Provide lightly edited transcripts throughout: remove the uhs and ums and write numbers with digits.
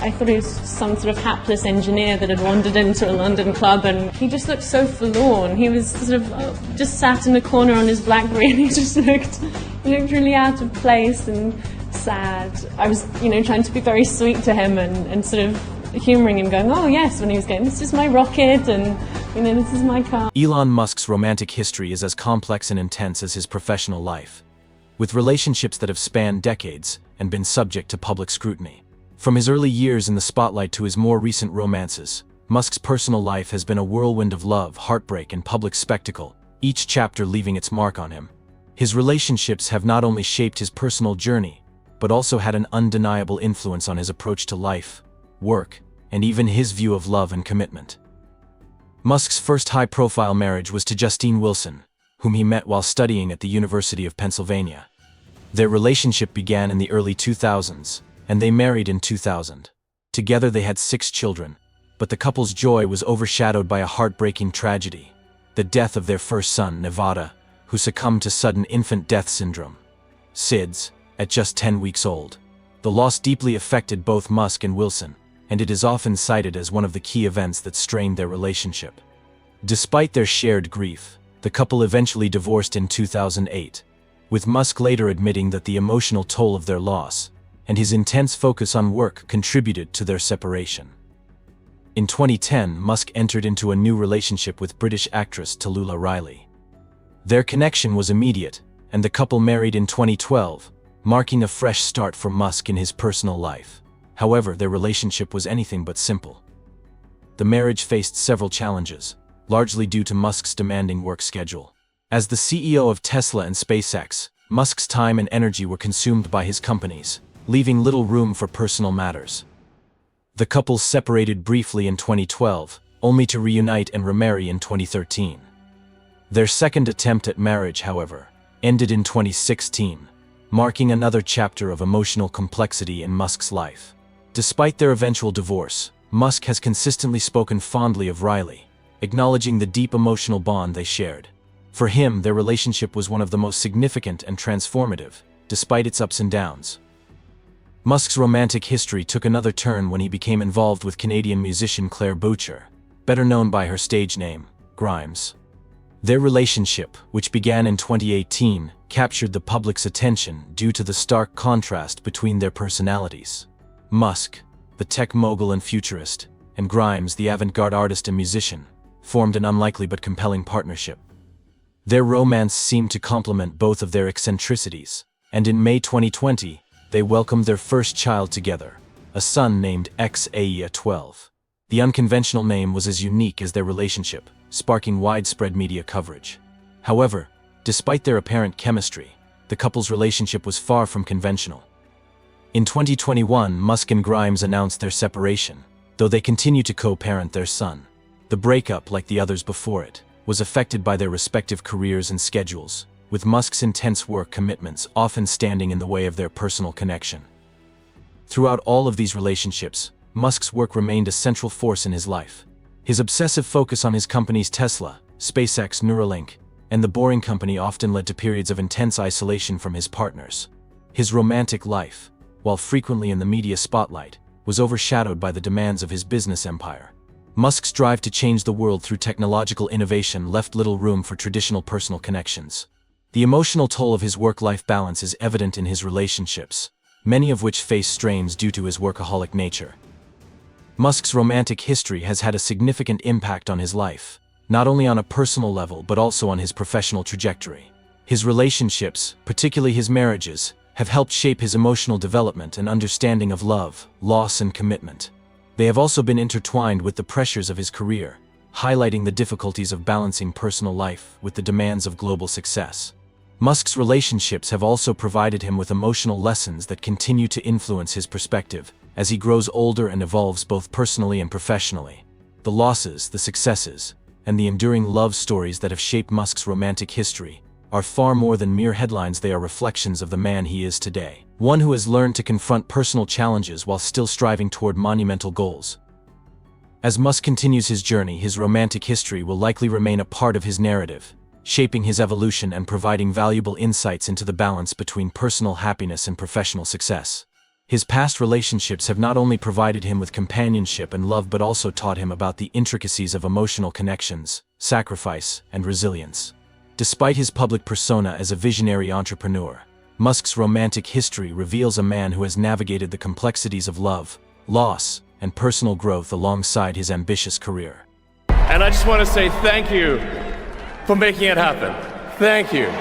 I thought he was some sort of hapless engineer that had wandered into a London club, and he just looked so forlorn. He was sort of just sat in a corner on his BlackBerry, and he looked really out of place and sad. I was, trying to be very sweet to him and sort of humouring him, going, oh yes, when he was going, this is my rocket, and this is my car. Elon Musk's romantic history is as complex and intense as his professional life, with relationships that have spanned decades and been subject to public scrutiny. From his early years in the spotlight to his more recent romances, Musk's personal life has been a whirlwind of love, heartbreak, and public spectacle, each chapter leaving its mark on him. His relationships have not only shaped his personal journey, but also had an undeniable influence on his approach to life, work, and even his view of love and commitment. Musk's first high-profile marriage was to Justine Wilson, whom he met while studying at the University of Pennsylvania. Their relationship began in the early 2000s, and they married in 2000. Together they had 6 children, but the couple's joy was overshadowed by a heartbreaking tragedy: the death of their first son, Nevada, who succumbed to sudden infant death syndrome, SIDS, at just 10 weeks old. The loss deeply affected both Musk and Wilson, and it is often cited as one of the key events that strained their relationship. Despite their shared grief, the couple eventually divorced in 2008, with Musk later admitting that the emotional toll of their loss and his intense focus on work contributed to their separation. In 2010, Musk entered into a new relationship with British actress Talulah Riley. Their connection was immediate, and the couple married in 2012, marking a fresh start for Musk in his personal life. However, their relationship was anything but simple. The marriage faced several challenges, largely due to Musk's demanding work schedule. As the CEO of Tesla and SpaceX, Musk's time and energy were consumed by his companies, leaving little room for personal matters. The couple separated briefly in 2012, only to reunite and remarry in 2013. Their second attempt at marriage, however, ended in 2016, marking another chapter of emotional complexity in Musk's life. Despite their eventual divorce, Musk has consistently spoken fondly of Riley, acknowledging the deep emotional bond they shared. For him, their relationship was one of the most significant and transformative, despite its ups and downs. Musk's romantic history took another turn when he became involved with Canadian musician Claire Boucher, better known by her stage name, Grimes. Their relationship, which began in 2018, captured the public's attention due to the stark contrast between their personalities. Musk, the tech mogul and futurist, and Grimes, the avant-garde artist and musician, formed an unlikely but compelling partnership. Their romance seemed to complement both of their eccentricities, and in May 2020, they welcomed their first child together, a son named XAEA12. The unconventional name was as unique as their relationship, sparking widespread media coverage. However, despite their apparent chemistry, the couple's relationship was far from conventional. In 2021, Musk and Grimes announced their separation, though they continue to co-parent their son. The breakup, like the others before it, was affected by their respective careers and schedules, with Musk's intense work commitments often standing in the way of their personal connection. Throughout all of these relationships, Musk's work remained a central force in his life. His obsessive focus on his companies Tesla, SpaceX, Neuralink, and the Boring Company often led to periods of intense isolation from his partners. His romantic life, while frequently in the media spotlight, was overshadowed by the demands of his business empire. Musk's drive to change the world through technological innovation left little room for traditional personal connections. The emotional toll of his work-life balance is evident in his relationships, many of which face strains due to his workaholic nature. Musk's romantic history has had a significant impact on his life, not only on a personal level but also on his professional trajectory. His relationships, particularly his marriages, have helped shape his emotional development and understanding of love, loss, and commitment. They have also been intertwined with the pressures of his career, highlighting the difficulties of balancing personal life with the demands of global success. Musk's relationships have also provided him with emotional lessons that continue to influence his perspective as he grows older and evolves both personally and professionally. The losses, the successes, and the enduring love stories that have shaped Musk's romantic history are far more than mere headlines. They are reflections of the man he is today, one who has learned to confront personal challenges while still striving toward monumental goals. As Musk continues his journey, his romantic history will likely remain a part of his narrative, shaping his evolution and providing valuable insights into the balance between personal happiness and professional success. His past relationships have not only provided him with companionship and love but also taught him about the intricacies of emotional connections, sacrifice, and resilience. Despite his public persona as a visionary entrepreneur, Musk's romantic history reveals a man who has navigated the complexities of love, loss, and personal growth alongside his ambitious career. And I just want to say thank you for making it happen. Thank you.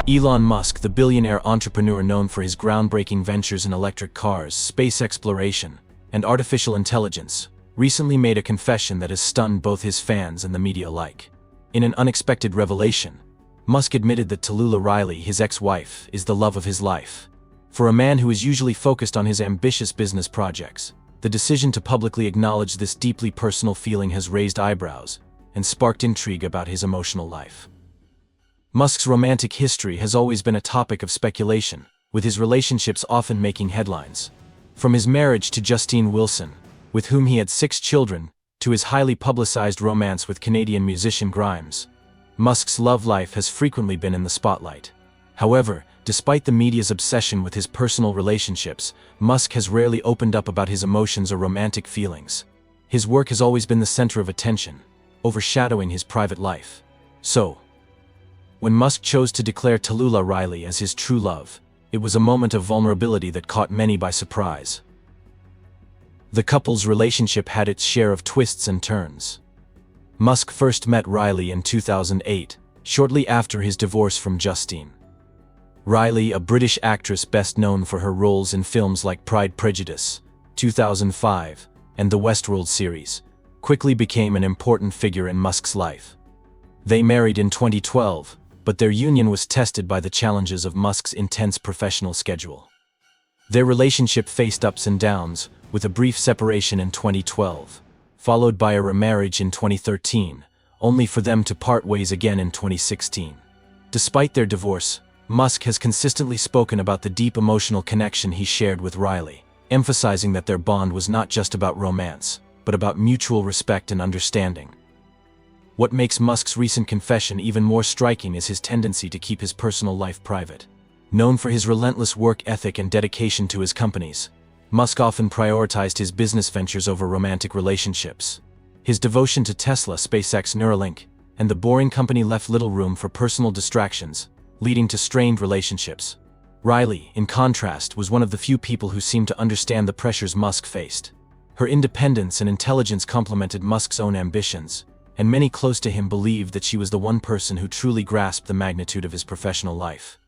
Elon Musk, the billionaire entrepreneur known for his groundbreaking ventures in electric cars, space exploration, and artificial intelligence, recently made a confession that has stunned both his fans and the media alike. In an unexpected revelation, Musk admitted that Tallulah Riley, his ex-wife, is the love of his life. For a man who is usually focused on his ambitious business projects, the decision to publicly acknowledge this deeply personal feeling has raised eyebrows and sparked intrigue about his emotional life. Musk's romantic history has always been a topic of speculation, with his relationships often making headlines. From his marriage to Justine Wilson, with whom he had 6 children, to his highly publicized romance with Canadian musician Grimes, Musk's love life has frequently been in the spotlight. However, despite the media's obsession with his personal relationships, Musk has rarely opened up about his emotions or romantic feelings. His work has always been the center of attention, overshadowing his private life. So, when Musk chose to declare Tallulah Riley as his true love, it was a moment of vulnerability that caught many by surprise. The couple's relationship had its share of twists and turns. Musk first met Riley in 2008, shortly after his divorce from Justine. Riley, a British actress best known for her roles in films like Pride, Prejudice, 2005, and the Westworld series, quickly became an important figure in Musk's life. They married in 2012, but their union was tested by the challenges of Musk's intense professional schedule. Their relationship faced ups and downs, with a brief separation in 2012, followed by a remarriage in 2013, only for them to part ways again in 2016. Despite their divorce, Musk has consistently spoken about the deep emotional connection he shared with Riley, emphasizing that their bond was not just about romance, but about mutual respect and understanding. What makes Musk's recent confession even more striking is his tendency to keep his personal life private. Known for his relentless work ethic and dedication to his companies, Musk often prioritized his business ventures over romantic relationships. His devotion to Tesla, SpaceX, Neuralink, and the Boring Company left little room for personal distractions, leading to strained relationships. Riley, in contrast, was one of the few people who seemed to understand the pressures Musk faced. Her independence and intelligence complemented Musk's own ambitions, and many close to him believed that she was the one person who truly grasped the magnitude of his professional life.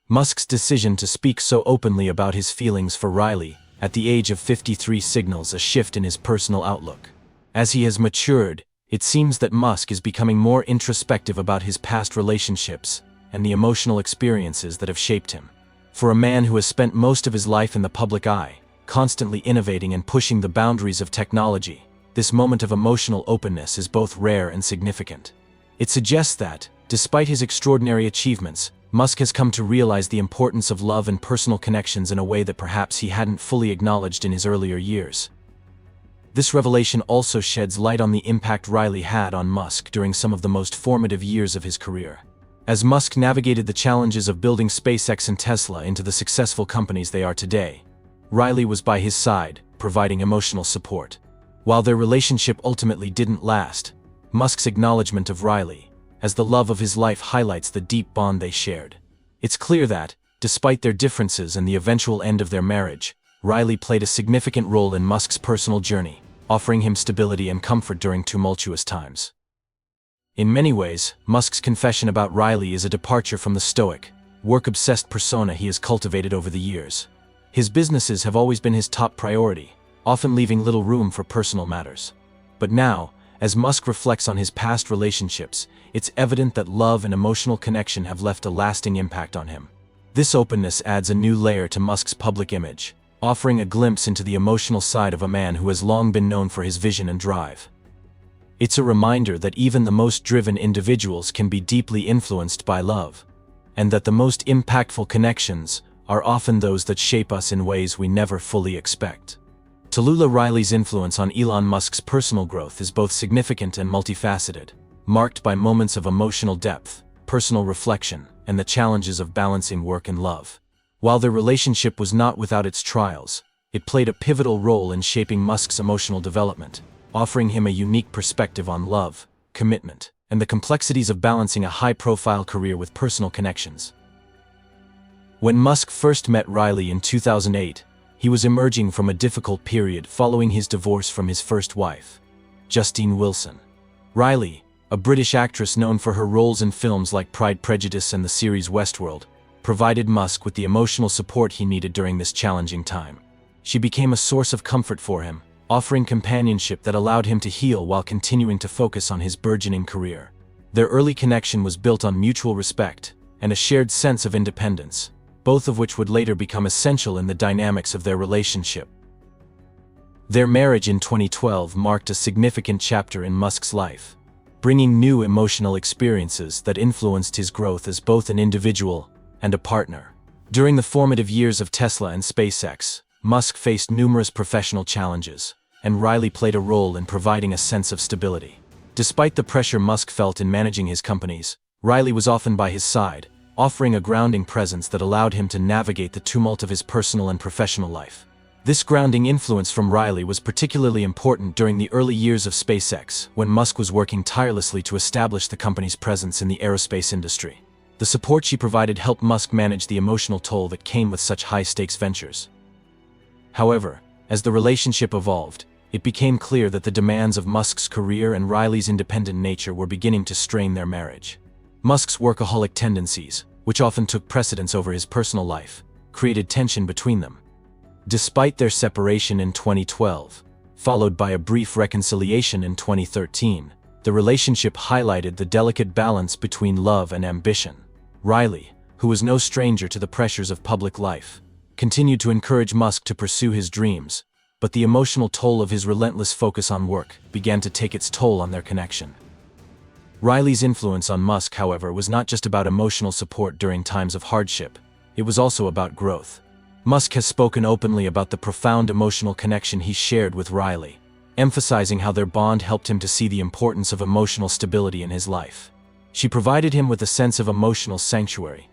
Musk's decision to speak so openly about his feelings for Riley at the age of 53 signals a shift in his personal outlook. As he has matured, it seems that Musk is becoming more introspective about his past relationships and the emotional experiences that have shaped him. For a man who has spent most of his life in the public eye, constantly innovating and pushing the boundaries of technology, this moment of emotional openness is both rare and significant. It suggests that, despite his extraordinary achievements, Musk has come to realize the importance of love and personal connections in a way that perhaps he hadn't fully acknowledged in his earlier years. This revelation also sheds light on the impact Riley had on Musk during some of the most formative years of his career. As Musk navigated the challenges of building SpaceX and Tesla into the successful companies they are today, Riley was by his side, providing emotional support. While their relationship ultimately didn't last, Musk's acknowledgement of Riley as the love of his life highlights the deep bond they shared. It's clear that, despite their differences and the eventual end of their marriage, Riley played a significant role in Musk's personal journey, offering him stability and comfort during tumultuous times. In many ways, Musk's confession about Riley is a departure from the stoic, work-obsessed persona he has cultivated over the years. His businesses have always been his top priority, often leaving little room for personal matters. But now, as Musk reflects on his past relationships, it's evident that love and emotional connection have left a lasting impact on him. This openness adds a new layer to Musk's public image, offering a glimpse into the emotional side of a man who has long been known for his vision and drive. It's a reminder that even the most driven individuals can be deeply influenced by love, and that the most impactful connections are often those that shape us in ways we never fully expect. Tallulah Riley's influence on Elon Musk's personal growth is both significant and multifaceted, marked by moments of emotional depth, personal reflection, and the challenges of balancing work and love. While their relationship was not without its trials, it played a pivotal role in shaping Musk's emotional development, offering him a unique perspective on love, commitment, and the complexities of balancing a high-profile career with personal connections. When Musk first met Riley in 2008, he was emerging from a difficult period following his divorce from his first wife, Justine Wilson. Riley, a British actress known for her roles in films like Pride, Prejudice and the series Westworld, provided Musk with the emotional support he needed during this challenging time. She became a source of comfort for him, offering companionship that allowed him to heal while continuing to focus on his burgeoning career. Their early connection was built on mutual respect and a shared sense of independence, both of which would later become essential in the dynamics of their relationship. Their marriage in 2012 marked a significant chapter in Musk's life, bringing new emotional experiences that influenced his growth as both an individual and a partner. During the formative years of Tesla and SpaceX, Musk faced numerous professional challenges, and Riley played a role in providing a sense of stability. Despite the pressure Musk felt in managing his companies, Riley was often by his side, offering a grounding presence that allowed him to navigate the tumult of his personal and professional life. This grounding influence from Riley was particularly important during the early years of SpaceX, when Musk was working tirelessly to establish the company's presence in the aerospace industry. The support she provided helped Musk manage the emotional toll that came with such high-stakes ventures. However, as the relationship evolved, it became clear that the demands of Musk's career and Riley's independent nature were beginning to strain their marriage. Musk's workaholic tendencies, which often took precedence over his personal life, created tension between them. Despite their separation in 2012, followed by a brief reconciliation in 2013, the relationship highlighted the delicate balance between love and ambition. Riley, who was no stranger to the pressures of public life, continued to encourage Musk to pursue his dreams, but the emotional toll of his relentless focus on work began to take its toll on their connection. Riley's influence on Musk, however, was not just about emotional support during times of hardship, it was also about growth. Musk has spoken openly about the profound emotional connection he shared with Riley, emphasizing how their bond helped him to see the importance of emotional stability in his life. She provided him with a sense of emotional sanctuary,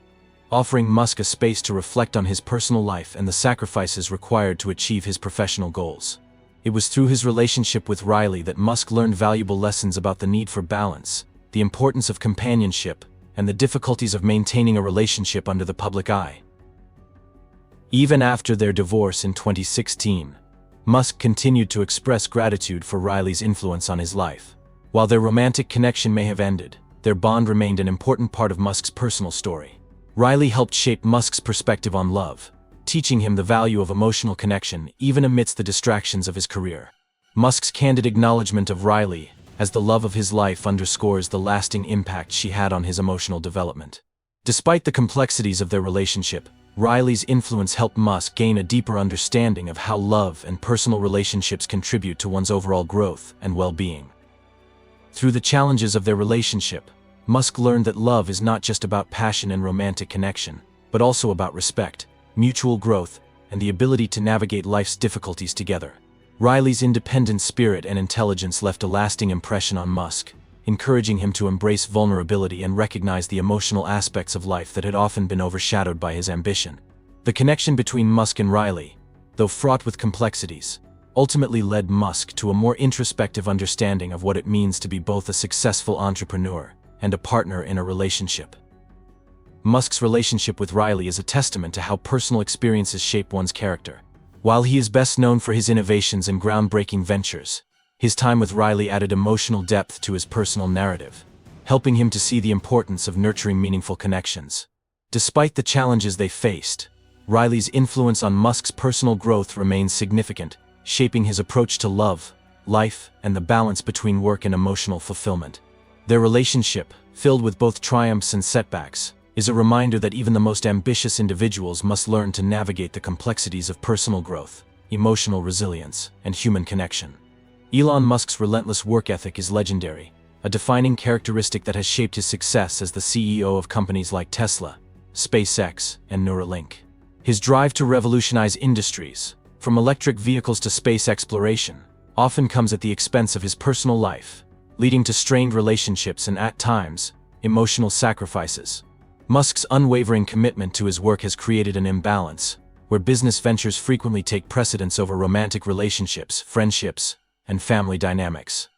offering Musk a space to reflect on his personal life and the sacrifices required to achieve his professional goals. It was through his relationship with Riley that Musk learned valuable lessons about the need for balance, the importance of companionship, and the difficulties of maintaining a relationship under the public eye. Even after their divorce in 2016, Musk continued to express gratitude for Riley's influence on his life. While their romantic connection may have ended, their bond remained an important part of Musk's personal story. Riley helped shape Musk's perspective on love, teaching him the value of emotional connection even amidst the distractions of his career. Musk's candid acknowledgement of Riley as the love of his life underscores the lasting impact she had on his emotional development. Despite the complexities of their relationship, Riley's influence helped Musk gain a deeper understanding of how love and personal relationships contribute to one's overall growth and well-being. Through the challenges of their relationship, Musk learned that love is not just about passion and romantic connection, but also about respect, mutual growth, and the ability to navigate life's difficulties together. Riley's independent spirit and intelligence left a lasting impression on Musk, encouraging him to embrace vulnerability and recognize the emotional aspects of life that had often been overshadowed by his ambition. The connection between Musk and Riley, though fraught with complexities, ultimately led Musk to a more introspective understanding of what it means to be both a successful entrepreneur and a partner in a relationship. Musk's relationship with Riley is a testament to how personal experiences shape one's character. While he is best known for his innovations and groundbreaking ventures, his time with Riley added emotional depth to his personal narrative, helping him to see the importance of nurturing meaningful connections. Despite the challenges they faced, Riley's influence on Musk's personal growth remains significant, shaping his approach to love, life, and the balance between work and emotional fulfillment. Their relationship, filled with both triumphs and setbacks, is a reminder that even the most ambitious individuals must learn to navigate the complexities of personal growth, emotional resilience, and human connection. Elon Musk's relentless work ethic is legendary, a defining characteristic that has shaped his success as the CEO of companies like Tesla, SpaceX, and Neuralink. His drive to revolutionize industries, from electric vehicles to space exploration, often comes at the expense of his personal life, leading to strained relationships and, at times, emotional sacrifices. Musk's unwavering commitment to his work has created an imbalance, where business ventures frequently take precedence over romantic relationships, friendships, and family dynamics.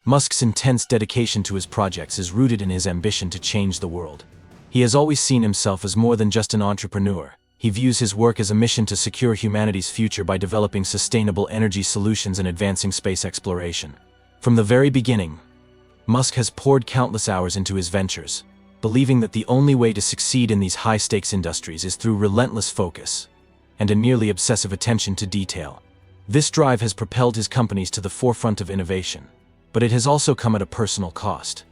Musk's intense dedication to his projects is rooted in his ambition to change the world. He has always seen himself as more than just an entrepreneur. He views his work as a mission to secure humanity's future by developing sustainable energy solutions and advancing space exploration. From the very beginning, Musk has poured countless hours into his ventures, believing that the only way to succeed in these high-stakes industries is through relentless focus and a nearly obsessive attention to detail. This drive has propelled his companies to the forefront of innovation, but it has also come at a personal cost.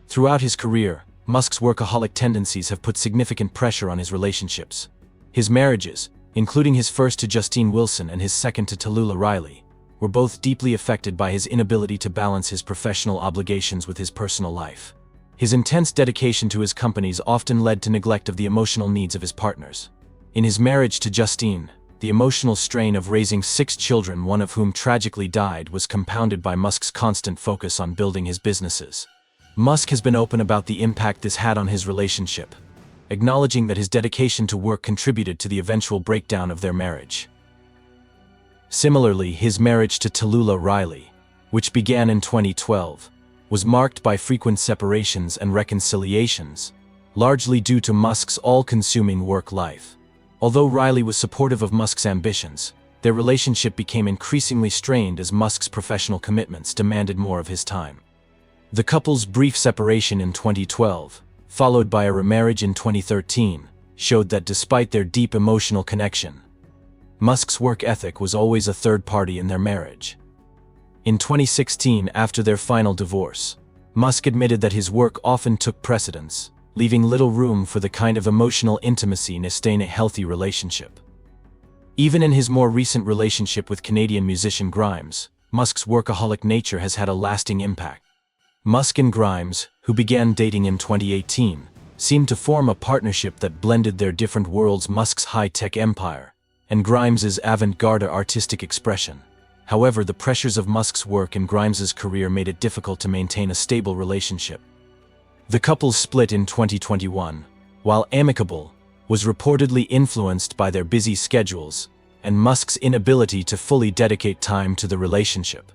Throughout his career, Musk's workaholic tendencies have put significant pressure on his relationships. His marriages, including his first to Justine Wilson and his second to Tallulah Riley, were both deeply affected by his inability to balance his professional obligations with his personal life. His intense dedication to his companies often led to neglect of the emotional needs of his partners. In his marriage to Justine, the emotional strain of raising 6 children, one of whom tragically died, was compounded by Musk's constant focus on building his businesses. Musk has been open about the impact this had on his relationship, acknowledging that his dedication to work contributed to the eventual breakdown of their marriage. Similarly, his marriage to Tallulah Riley, which began in 2012, was marked by frequent separations and reconciliations, largely due to Musk's all-consuming work life. Although Riley was supportive of Musk's ambitions, their relationship became increasingly strained as Musk's professional commitments demanded more of his time. The couple's brief separation in 2012, followed by a remarriage in 2013, showed that despite their deep emotional connection, Musk's work ethic was always a third party in their marriage. In 2016, after their final divorce, Musk admitted that his work often took precedence, leaving little room for the kind of emotional intimacy necessary in a healthy relationship. Even in his more recent relationship with Canadian musician Grimes, Musk's workaholic nature has had a lasting impact. Musk and Grimes, who began dating in 2018, seemed to form a partnership that blended their different worlds: Musk's high-tech empire and Grimes's avant-garde artistic expression. However, the pressures of Musk's work and Grimes's career made it difficult to maintain a stable relationship. The couple split in 2021, while amicable, was reportedly influenced by their busy schedules and Musk's inability to fully dedicate time to the relationship.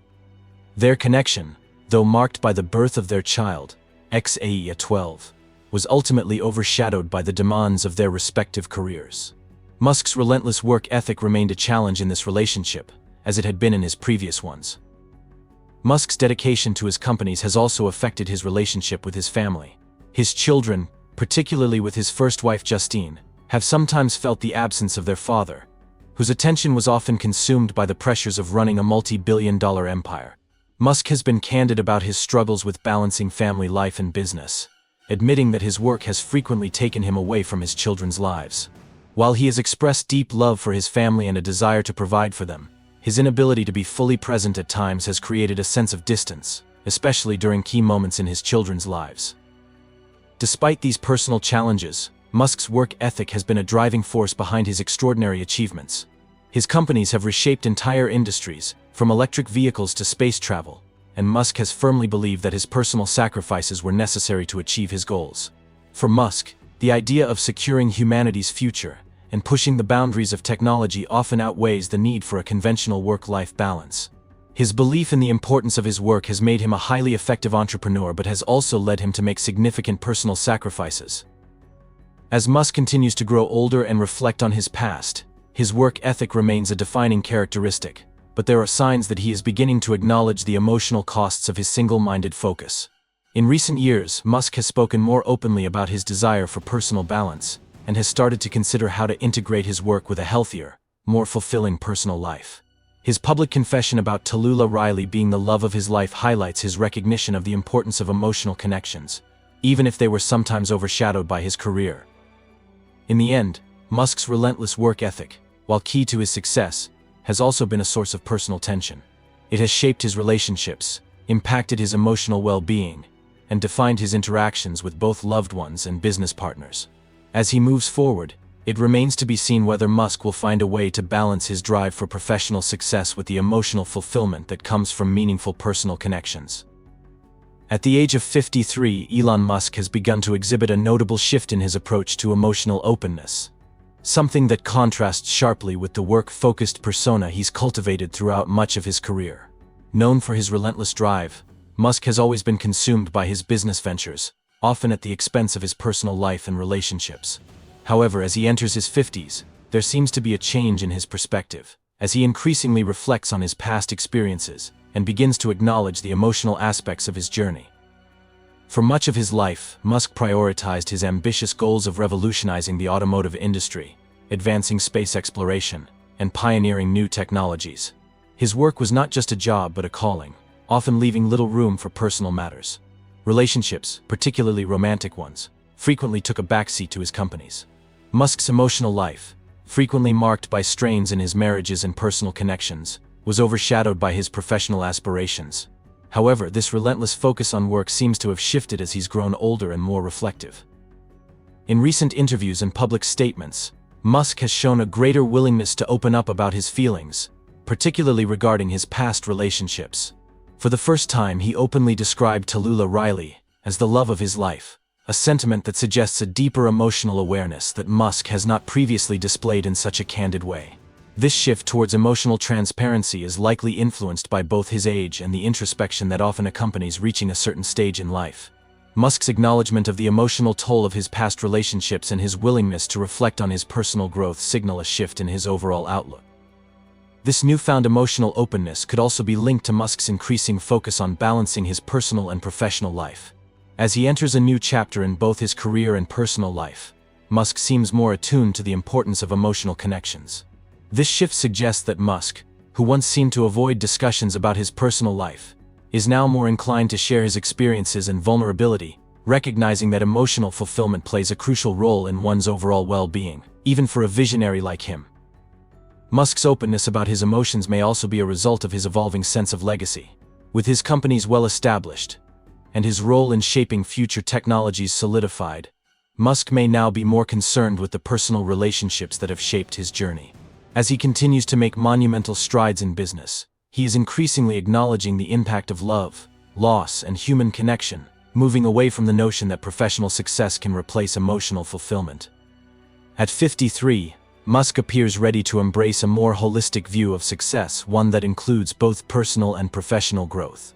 Their connection, though marked by the birth of their child, XAEA12, was ultimately overshadowed by the demands of their respective careers. Musk's relentless work ethic remained a challenge in this relationship, as it had been in his previous ones. Musk's dedication to his companies has also affected his relationship with his family. His children, particularly with his first wife Justine, have sometimes felt the absence of their father, whose attention was often consumed by the pressures of running a multi-billion-dollar empire. Musk has been candid about his struggles with balancing family life and business, admitting that his work has frequently taken him away from his children's lives. While he has expressed deep love for his family and a desire to provide for them, his inability to be fully present at times has created a sense of distance, especially during key moments in his children's lives. Despite these personal challenges, Musk's work ethic has been a driving force behind his extraordinary achievements. His companies have reshaped entire industries, from electric vehicles to space travel, and Musk has firmly believed that his personal sacrifices were necessary to achieve his goals. For Musk, the idea of securing humanity's future and pushing the boundaries of technology often outweighs the need for a conventional work-life balance. His belief in the importance of his work has made him a highly effective entrepreneur, but has also led him to make significant personal sacrifices. As Musk continues to grow older and reflect on his past, his work ethic remains a defining characteristic, but there are signs that he is beginning to acknowledge the emotional costs of his single-minded focus. In recent years, Musk has spoken more openly about his desire for personal balance, and has started to consider how to integrate his work with a healthier, more fulfilling personal life. His public confession about Tallulah Riley being the love of his life highlights his recognition of the importance of emotional connections, even if they were sometimes overshadowed by his career. In the end, Musk's relentless work ethic, while key to his success, has also been a source of personal tension. It has shaped his relationships, impacted his emotional well-being, and defined his interactions with both loved ones and business partners. As he moves forward, it remains to be seen whether Musk will find a way to balance his drive for professional success with the emotional fulfillment that comes from meaningful personal connections. At the age of 53, Elon Musk has begun to exhibit a notable shift in his approach to emotional openness, something that contrasts sharply with the work-focused persona he's cultivated throughout much of his career. Known for his relentless drive, Musk has always been consumed by his business ventures, often at the expense of his personal life and relationships. However, as he enters his 50s, there seems to be a change in his perspective, as he increasingly reflects on his past experiences and begins to acknowledge the emotional aspects of his journey. For much of his life, Musk prioritized his ambitious goals of revolutionizing the automotive industry, advancing space exploration, and pioneering new technologies. His work was not just a job but a calling, often leaving little room for personal matters. Relationships, particularly romantic ones, frequently took a backseat to his companies. Musk's emotional life, frequently marked by strains in his marriages and personal connections, was overshadowed by his professional aspirations. However, this relentless focus on work seems to have shifted as he's grown older and more reflective. In recent interviews and public statements, Musk has shown a greater willingness to open up about his feelings, particularly regarding his past relationships. For the first time, he openly described Tallulah Riley as the love of his life, a sentiment that suggests a deeper emotional awareness that Musk has not previously displayed in such a candid way. This shift towards emotional transparency is likely influenced by both his age and the introspection that often accompanies reaching a certain stage in life. Musk's acknowledgement of the emotional toll of his past relationships and his willingness to reflect on his personal growth signal a shift in his overall outlook. This newfound emotional openness could also be linked to Musk's increasing focus on balancing his personal and professional life. As he enters a new chapter in both his career and personal life, Musk seems more attuned to the importance of emotional connections. This shift suggests that Musk, who once seemed to avoid discussions about his personal life, is now more inclined to share his experiences and vulnerability, recognizing that emotional fulfillment plays a crucial role in one's overall well-being, even for a visionary like him. Musk's openness about his emotions may also be a result of his evolving sense of legacy. With his companies well established, and his role in shaping future technologies solidified, Musk may now be more concerned with the personal relationships that have shaped his journey. As he continues to make monumental strides in business, he is increasingly acknowledging the impact of love, loss, and human connection, moving away from the notion that professional success can replace emotional fulfillment. At 53, Musk appears ready to embrace a more holistic view of success, one that includes both personal and professional growth.